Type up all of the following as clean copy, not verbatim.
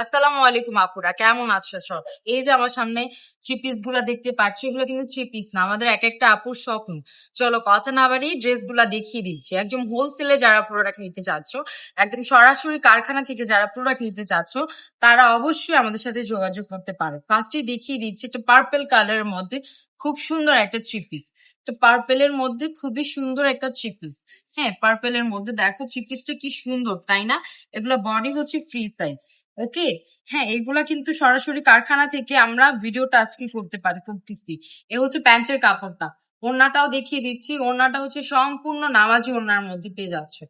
আসসালামু আলাইকুম আপুরা, কেমন আছো সব? এই যে আমার সামনে থ্রি পিস গুলা দেখতে পাচ্ছি, এগুলো কিন্তু থ্রি পিস না, আমাদের এক একটা আপুর স্বপ্ন। চলো কথা না বাড়িয়ে ড্রেস গুলা দেখিয়ে দিচ্ছি। একদম হোলসেলে যারা প্রোডাক্ট নিতে চাচ্ছ, একদম সরাসরি কারখানা থেকে যারা প্রোডাক্ট নিতে চাচ্ছ, তারা অবশ্যই আমাদের সাথে যোগাযোগ করতে পারো। ফার্স্টে দেখিয়ে দিচ্ছি একটা পার্পেল কালারের মধ্যে খুব সুন্দর একটা থ্রি পিস। তো পার্পেলের মধ্যে খুবই সুন্দর একটা থ্রি পিস। হ্যাঁ, পার্পেলের মধ্যে দেখো থ্রি পিসটা কি সুন্দর, তাই না? এগুলো বডি হচ্ছে ফ্রি সাইজ। ওকে। হ্যাঁ, এগুলা কিন্তু সরাসরি কারখানা থেকে আমরা ভিডিওটা আজকে করতেছি। এ হচ্ছে প্যান্টের কাপড়টা। ওড়নাটাও দেখিয়ে দিচ্ছি। ওড়নাটা হচ্ছে সম্পূর্ণ নামাজি ওড়নার মধ্যে পেয়ে যাচ্ছে।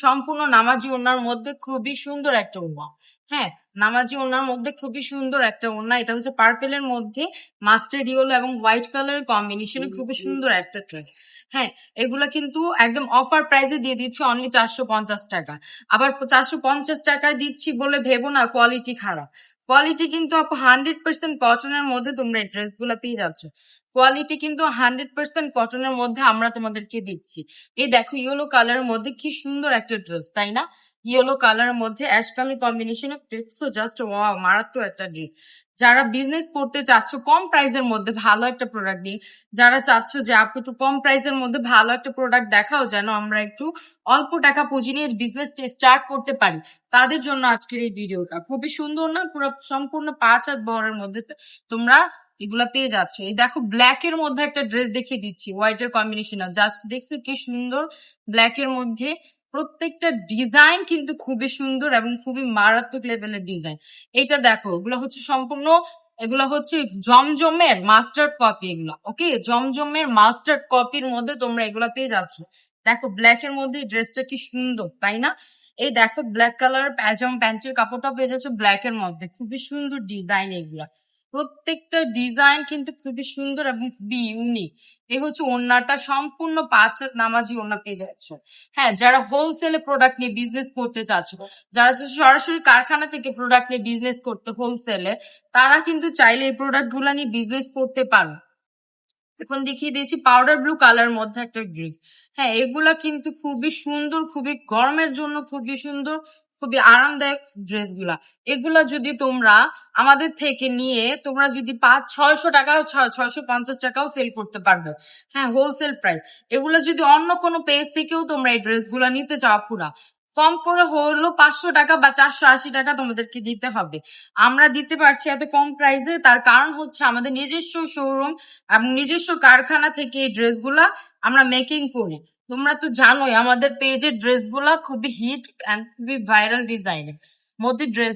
সম্পূর্ণ নামাজি ওড়নার মধ্যে খুবই সুন্দর একটা ওড়না। হ্যাঁ, নামাজি ওড়নার মধ্যে খুবই সুন্দর একটা ওড়না। এটা হচ্ছে পার্পেলের মধ্যে মাস্টার্ড ইয়েলো এবং হোয়াইট কালারের কম্বিনেশনে খুবই সুন্দর একটা ড্রেস। হ্যাঁ, এগুলা কিন্তু একদম অফার প্রাইসে দিয়ে দিচ্ছি অনলি 450 টাকা। আবার 450 টাকায় দিচ্ছি বলে ভেবো না কোয়ালিটি খারাপ। কোয়ালিটি কিন্তু আপু 100% কটনের মধ্যে তোমরা এই ড্রেস গুলা পেয়ে যাচ্ছ। কোয়ালিটি কিন্তু 100% কটনের মধ্যে আমরা তোমাদেরকে দিচ্ছি। এই দেখো ইয়েলো কালারের মধ্যে কি সুন্দর একটা ড্রেস, তাই না? ইয়েলো কালারের মধ্যে অ্যাশ কালার কম্বিনেশনে দেখছো, জাস্ট ওয়াও, মারাত্মক একটা ড্রেস। যারা বিজনেস করতে চাচ্ছ কম প্রাইসের মধ্যে ভালো একটা প্রোডাক্ট নিয়ে, যারা চাচ্ছ যে আপু একটু কম প্রাইসের মধ্যে ভালো একটা প্রোডাক্ট দেখাও যেন আমরা একটু অল্প টাকা পুঁজি নিয়ে বিজনেস স্টার্ট করতে পারি, তাদের জন্য আজকের এই ভিডিওটা। খুবই সুন্দর না? পুরো সম্পূর্ণ 5 হাত বহরের মধ্যে তোমরা এগুলা পেয়ে যাচ্ছ। এই দেখো ব্ল্যাক এর মধ্যে একটা ড্রেস দেখিয়ে দিচ্ছি, হোয়াইট এর কম্বিনেশন। জাস্ট দেখছো কি সুন্দর ব্ল্যাক এর মধ্যে। প্রত্যেকটা ডিজাইন কিন্তু খুবই সুন্দর এবং খুবই মারাত্মক লেভেলের ডিজাইন। এটা দেখো, এগুলো হচ্ছে জমজমের মাস্টার্ড কপি। এগুলো ওকে, জমজমের মাস্টার্ড কপির মধ্যে তোমরা এগুলা পেয়ে যাচ্ছ। দেখো ব্ল্যাক এর মধ্যে ড্রেসটা কি সুন্দর, তাই না? এই দেখো ব্ল্যাক কালার প্যাজাম প্যান্টের কাপড়টা পেয়ে যাচ্ছে ব্ল্যাক এর মধ্যে। খুবই সুন্দর ডিজাইন এগুলা। প্রত্যেকটা ডিজাইন কিন্তু খুবই সুন্দর এবং খুবই ইউনিক। এই হচ্ছে ওড়নাটা, সম্পূর্ণ 5 হাত নামাজি ওড়না পেয়ে যাচ্ছ। হ্যাঁ, যারা হোলসেলে প্রোডাক্ট নিয়ে বিজনেস করতে চাচ্ছ, যারা সরাসরি কারখানা থেকে প্রোডাক্ট নিয়ে বিজনেস করতে হোলসেলে, তারা কিন্তু চাইলে এই প্রোডাক্ট গুলা নিয়ে বিজনেস করতে পারো। এখন দেখিয়ে দিয়েছি পাউডার ব্লু কালার মধ্যে একটা ড্রেস। হ্যাঁ, এগুলা কিন্তু খুবই সুন্দর, খুবই গরমের জন্য খুবই সুন্দর, খুবই আরামদায়ক ড্রেস গুলা। এগুলা যদি তোমরা আমাদের থেকে নিয়ে তোমরা যদি 500-600 টাকাও 650 টাকাও সেল করতে পারবে। হ্যাঁ, হোলসেল প্রাইস। এগুলা যদি অন্য কোনো পেজ থেকেও তোমরা এই ড্রেস গুলা নিতে চাও পুরা, কম করে হলো 500 টাকা বা 480 টাকা তোমাদেরকে দিতে হবে। আমরা দিতে পারছি এত কম প্রাইসে, তার কারণ হচ্ছে আমাদের নিজস্ব শোরুম এবং নিজস্ব কারখানা থেকে এই ড্রেসগুলা আমরা মেকিং করি। তোমরা তো জানোই আমাদের পেজের ড্রেসগুলা খুবই হিট এন্ড খুবই ভাইরাল ডিজাইনের মধ্যে ড্রেস।